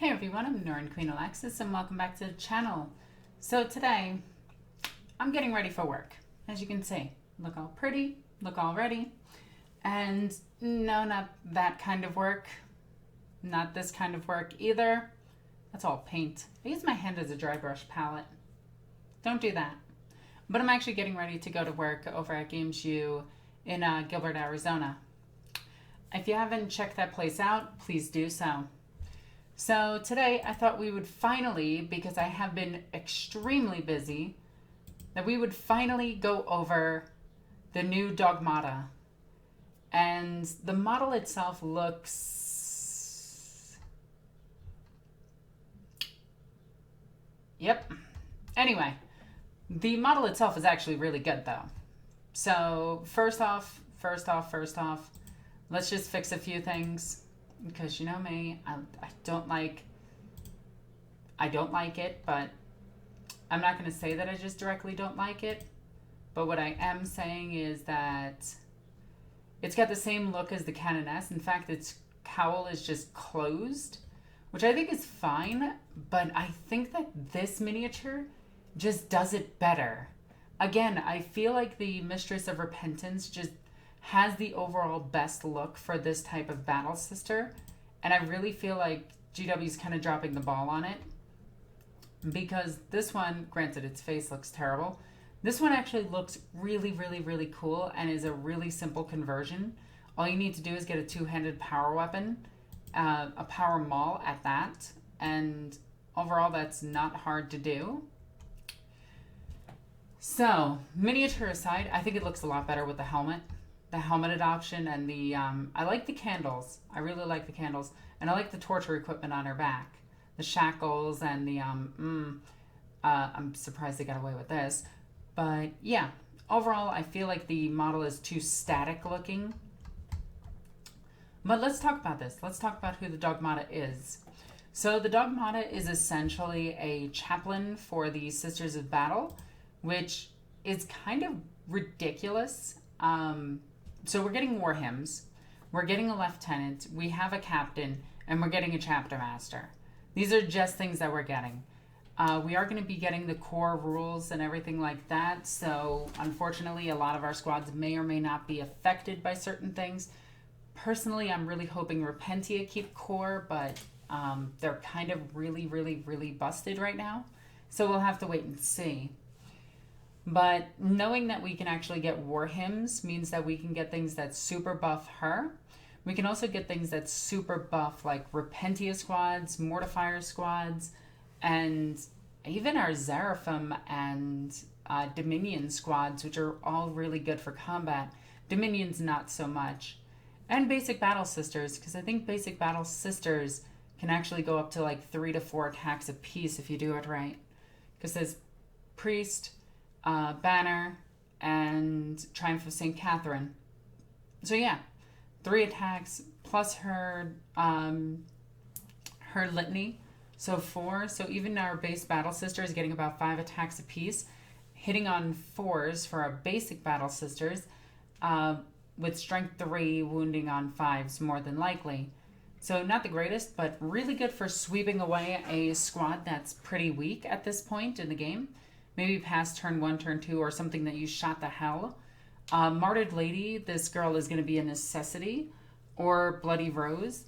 Hey everyone, I'm NornQueenAlexis and welcome back to the channel. So today, I'm getting ready for work. As you can see, look all pretty, look all ready. And no, not that kind of work. Not this kind of work either. That's all paint. I use my hand as a dry brush palette. Don't do that. But I'm actually getting ready to go to work over at Games U in Gilbert, Arizona. If you haven't checked that place out, please do so. So today I thought we would finally, because I have been extremely busy, that we would finally go over the new Dogmata. And the model itself looks... Yep. Anyway, the model itself is actually really good though. So first off, let's just fix a few things. Because you know me, I don't like it, but I'm not going to say that I just directly don't like it. But what I am saying is that it's got the same look as the Canoness. In fact, its cowl is just closed, which I think is fine. But I think that this miniature just does it better. Again, I feel like the Mistress of Repentance just has the overall best look for this type of battle sister, and I really feel like GW's kind of dropping the ball on it, because this one, granted its face looks terrible, this one actually looks really cool and is a really simple conversion. All you need to do is get a two-handed power weapon, a power maul at that, and overall that's not hard to do. So, miniature aside, I think it looks a lot better with the helmet. The helmeted option and the, I like the candles. I really like the candles. And I like the torture equipment on her back. The shackles and the, I'm surprised they got away with this. But yeah, overall, I feel like the model is too static looking. But let's talk about this. Let's talk about who the Dogmata is. So the Dogmata is essentially a chaplain for the Sisters of Battle, which is kind of ridiculous. So we're getting war hymns, we're getting a lieutenant, we have a captain, and we're getting a chapter master. These are just things that we're getting. We are going to be getting the core rules and everything like that, so unfortunately a lot of our squads may or may not be affected by certain things. Personally, I'm really hoping Repentia keep core, but they're kind of really busted right now, so we'll have to wait and see. But knowing that we can actually get war hymns means that we can get things that super buff her. We can also get things that super buff like Repentia squads, Mortifier squads, and even our Seraphim and Dominion squads, which are all really good for combat. Dominion's not so much. And Basic Battle Sisters, because I think Basic Battle Sisters can actually go up to like 3 to 4 attacks a piece if you do it right. Because there's Priest, Banner, and Triumph of St. Catherine. So yeah, 3 attacks plus her litany, so 4. So even our base battle sister is getting about 5 attacks apiece, hitting on 4s for our basic battle sisters, with strength 3, wounding on 5s more than likely. So not the greatest, but really good for sweeping away a squad that's pretty weak at this point in the game. Maybe past turn 1, turn 2, or something that you shot the hell. Martyred Lady, this girl is going to be a necessity. Or Bloody Rose.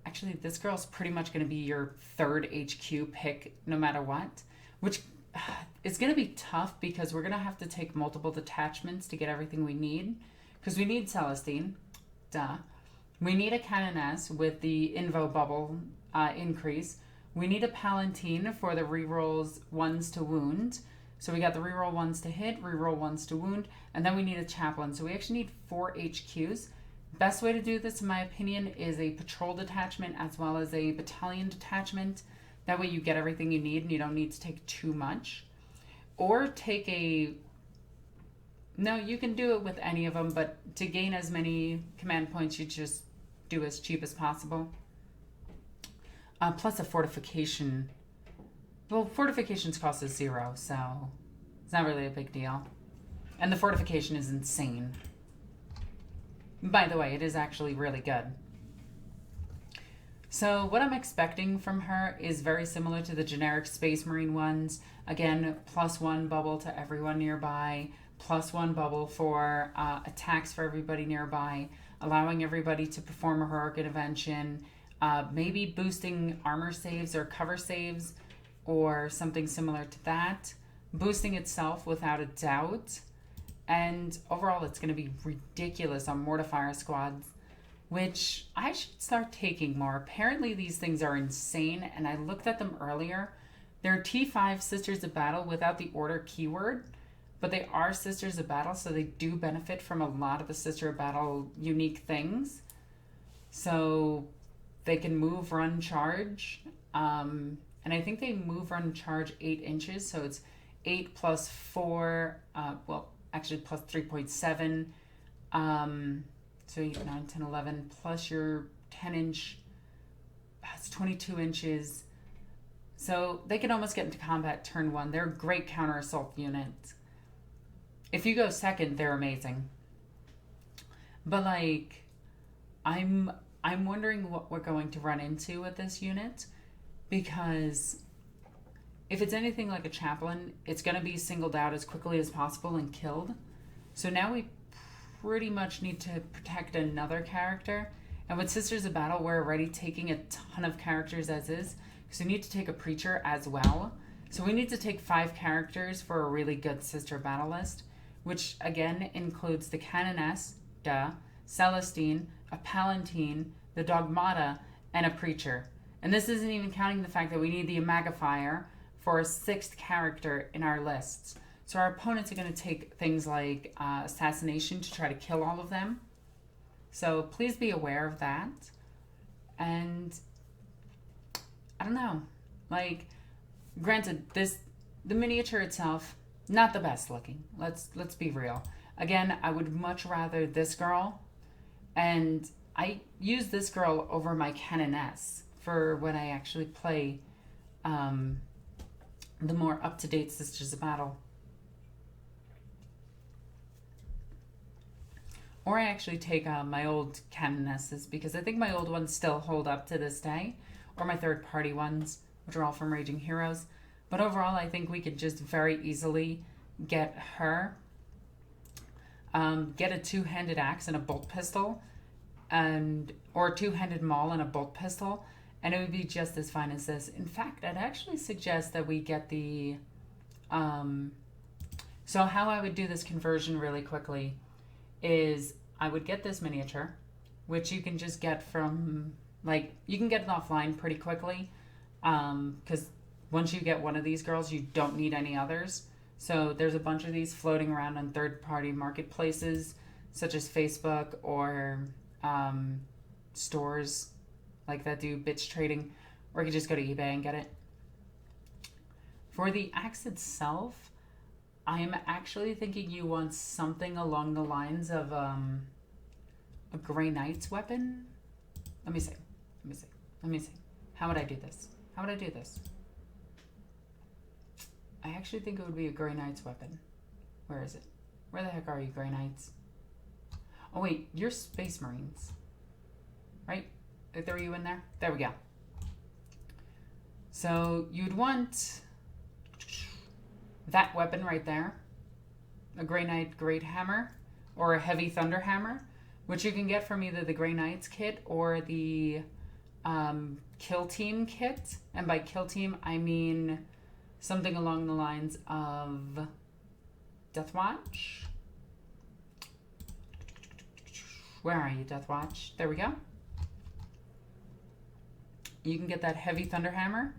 Actually, this girl's pretty much going to be your 3rd HQ pick no matter what. Which is going to be tough because we're going to have to take multiple detachments to get everything we need. Because we need Celestine. Duh. We need a Canoness with the Invo bubble increase. We need a Palatine for the rerolls 1s to wound. So we got the reroll 1s to hit, reroll 1s to wound, and then we need a chaplain. So we actually need 4 HQs. Best way to do this, in my opinion, is a patrol detachment as well as a battalion detachment. That way you get everything you need and you don't need to take too much. Or take a... No, you can do it with any of them, but to gain as many command points, you just do as cheap as possible. Plus a fortification... Well, fortifications cost us 0, so it's not really a big deal. And the fortification is insane. By the way, it is actually really good. So what I'm expecting from her is very similar to the generic Space Marine ones. Again, +1 bubble to everyone nearby, +1 bubble for attacks for everybody nearby, allowing everybody to perform a heroic intervention, maybe boosting armor saves or cover saves or something similar to that. Boosting itself without a doubt. And overall, it's going to be ridiculous on Mortifier squads, which I should start taking more. Apparently, these things are insane, and I looked at them earlier. They're T5 Sisters of Battle without the order keyword, but they are Sisters of Battle, so they do benefit from a lot of the Sister of Battle unique things. So they can move, run, charge, and I think they move, run, charge 8 inches, so it's 8 plus 4, actually plus 3.7, so 8, 9, 10, 11, plus your 10 inch, that's 22 inches. So they can almost get into combat turn 1. They're a great counter assault unit. If you go second, they're amazing. But like, I'm wondering what we're going to run into with this unit, because if it's anything like a chaplain, it's going to be singled out as quickly as possible and killed. So now we pretty much need to protect another character. And with Sisters of Battle, we're already taking a ton of characters as is. So we need to take a preacher as well. So we need to take 5 characters for a really good Sister of Battle list, which again includes the Canoness, Celestine, a Palatine, the Dogmata, and a preacher. And this isn't even counting the fact that we need the Magifier for a 6th character in our lists. So our opponents are going to take things like assassination to try to kill all of them. So please be aware of that. And I don't know. Like, granted, the miniature itself, not the best looking. Let's be real. Again, I would much rather this girl, and I use this girl over my Canoness for when I actually play the more up-to-date Sisters of Battle. Or I actually take my old Canonesses, because I think my old ones still hold up to this day, or my third-party ones, which are all from Raging Heroes. But overall, I think we could just very easily get her, get a 2-handed axe and a bolt pistol, or a 2-handed maul and a bolt pistol, and it would be just as fine as this. In fact, I'd actually suggest that we get the... So how I would do this conversion really quickly is I would get this miniature, which you can just get from... Like, you can get it offline pretty quickly, because once you get one of these girls, you don't need any others. So there's a bunch of these floating around on third-party marketplaces, such as Facebook or stores like that do bits trading, or you can just go to eBay and get it. For the axe itself, I am actually thinking you want something along the lines of a Grey Knight's weapon. Let me see. How would I do this? I actually think it would be a Grey Knight's weapon. Where is it? Where the heck are you, Grey Knights? Oh wait, you're Space Marines, right? They throw you in there? There we go. So you'd want that weapon right there. A Grey Knight Great Hammer or a Heavy Thunder Hammer, which you can get from either the Grey Knights kit or the Kill Team kit. And by Kill Team, I mean something along the lines of Deathwatch. Where are you, Deathwatch? There we go. You can get that Heavy Thunder Hammer.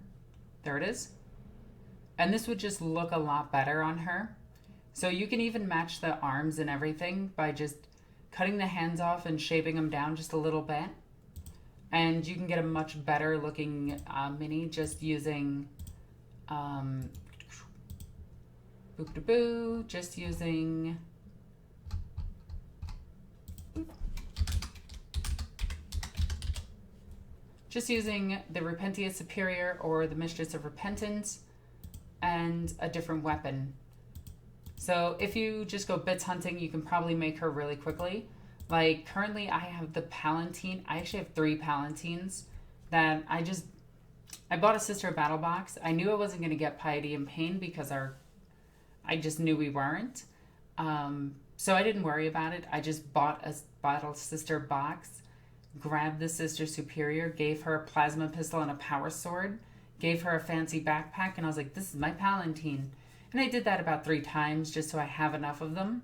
There it is. And this would just look a lot better on her. So you can even match the arms and everything by just cutting the hands off and shaping them down just a little bit. And you can get a much better looking mini just using just using the Repentia Superior or the Mistress of Repentance and a different weapon. So if you just go bits hunting, you can probably make her really quickly. Like currently I have the Palatine. I actually have 3 Palatines that I bought a Sister of Battle box. I knew I wasn't going to get Piety and Pain because I just knew we weren't. So I didn't worry about it. I just bought a Battle Sister box, grabbed the Sister Superior, gave her a plasma pistol and a power sword, gave her a fancy backpack, and I was like, this is my Palatine. And I did that about 3 times just so I have enough of them.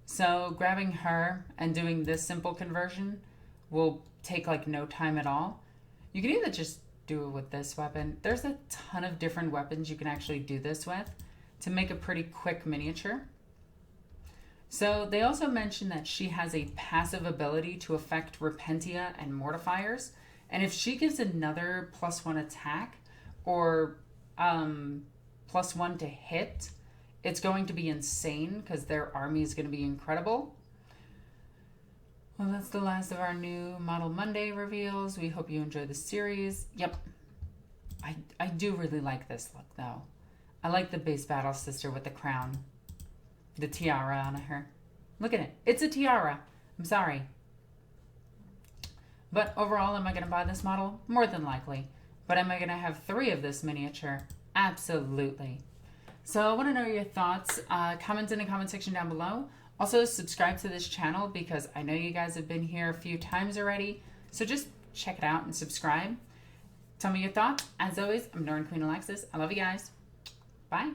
So grabbing her and doing this simple conversion will take like no time at all. You can either just do it with this weapon. There's a ton of different weapons you can actually do this with to make a pretty quick miniature. So they also mentioned that she has a passive ability to affect Repentia and Mortifiers. And if she gives another +1 attack or +1 to hit, it's going to be insane because their army is going to be incredible. Well, that's the last of our new Model Monday reveals. We hope you enjoy the series. Yep. I do really like this look, though. I like the base Battle Sister with the crown. The tiara on her. Look at it. It's a tiara. I'm sorry. But overall, am I going to buy this model? More than likely. But am I going to have 3 of this miniature? Absolutely. So I want to know your thoughts. Comment in the comment section down below. Also, subscribe to this channel because I know you guys have been here a few times already. So just check it out and subscribe. Tell me your thoughts. As always, I'm NornQueenAlexis. I love you guys. Bye.